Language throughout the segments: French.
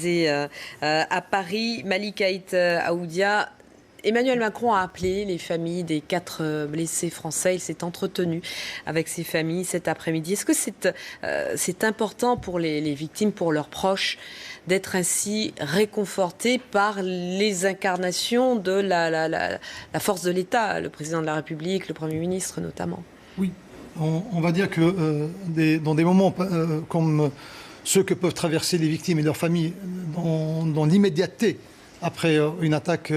basé à Paris. Malik Haït Aoudia. Emmanuel Macron a appelé les familles des 4 blessés français. Il s'est entretenu avec ces familles cet après-midi. Est-ce que c'est important pour les victimes, pour leurs proches, d'être ainsi réconfortés par les incarnations de la force de l'État, le président de la République, le Premier ministre notamment? Oui, on va dire que dans des moments comme ceux que peuvent traverser les victimes et leurs familles, dans l'immédiateté après une attaque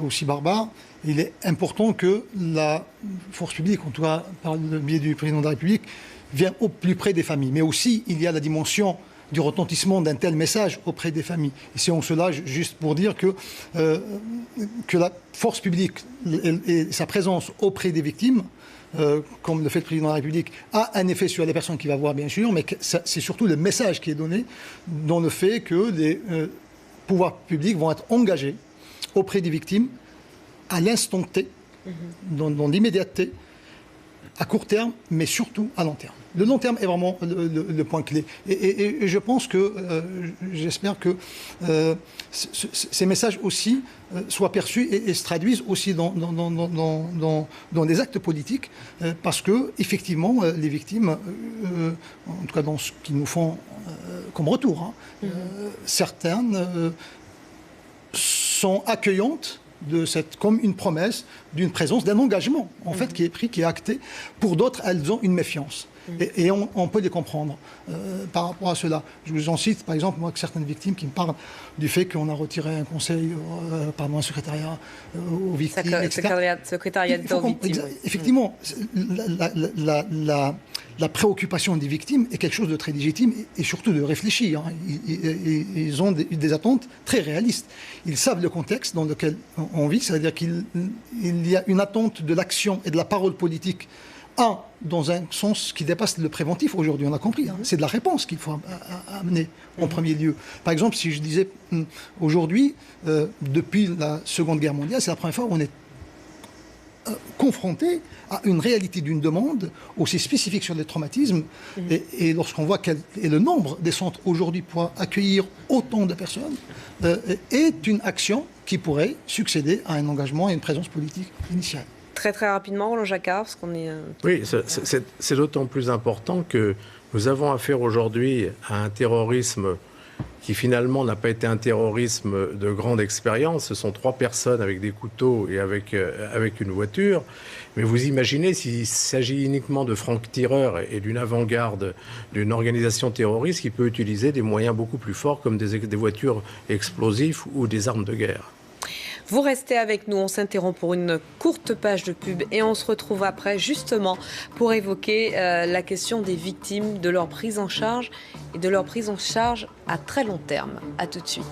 aussi barbare, il est important que la force publique, en tout cas par le biais du président de la République, vienne au plus près des familles. Mais aussi, il y a la dimension du retentissement d'un tel message auprès des familles. Et c'est en cela, juste pour dire que la force publique et sa présence auprès des victimes, comme le fait le président de la République, a un effet sur les personnes qu'il va voir, bien sûr, mais c'est surtout le message qui est donné dans le fait que les pouvoirs publics vont être engagés auprès des victimes à l'instant T, dans l'immédiateté, à court terme, mais surtout à long terme. Le long terme est vraiment le point clé. Et je pense que, j'espère que ces messages aussi soient perçus et se traduisent aussi dans des actes politiques, parce que, effectivement, les victimes, en tout cas dans ce qu'ils nous font comme retour, certaines sont accueillantes de comme une promesse d'une présence, d'un engagement, en fait, qui est pris, qui est acté. Pour d'autres, elles ont une méfiance. Et on peut les comprendre par rapport à cela. Je vous en cite, par exemple, moi, que certaines victimes qui me parlent du fait qu'on a retiré un conseil, un secrétariat aux victimes, etc. Secrétariat aux victimes. Effectivement, la préoccupation des victimes est quelque chose de très légitime et surtout de réfléchi. Ils ont des attentes très réalistes. Ils savent le contexte dans lequel on vit, c'est-à-dire qu'il y a une attente de l'action et de la parole politique, dans un sens qui dépasse le préventif aujourd'hui, on a compris. C'est de la réponse qu'il faut amener en premier lieu. Par exemple, si je disais aujourd'hui, depuis la Seconde Guerre mondiale, c'est la première fois où on est confronté à une réalité d'une demande aussi spécifique sur les traumatismes. Et lorsqu'on voit quel est le nombre des centres aujourd'hui pour accueillir autant de personnes, est une action qui pourrait succéder à un engagement et une présence politique initiale. Très très rapidement, Roland Jacquard, parce qu'on est... Oui, c'est d'autant plus important que nous avons affaire aujourd'hui à un terrorisme qui finalement n'a pas été un terrorisme de grande expérience. Ce sont 3 personnes avec des couteaux et avec une voiture. Mais vous imaginez s'il s'agit uniquement de francs-tireurs et d'une avant-garde d'une organisation terroriste qui peut utiliser des moyens beaucoup plus forts comme des voitures explosives ou des armes de guerre. Vous restez avec nous, on s'interrompt pour une courte page de pub et on se retrouve après justement pour évoquer la question des victimes, de leur prise en charge et de leur prise en charge à très long terme. À tout de suite.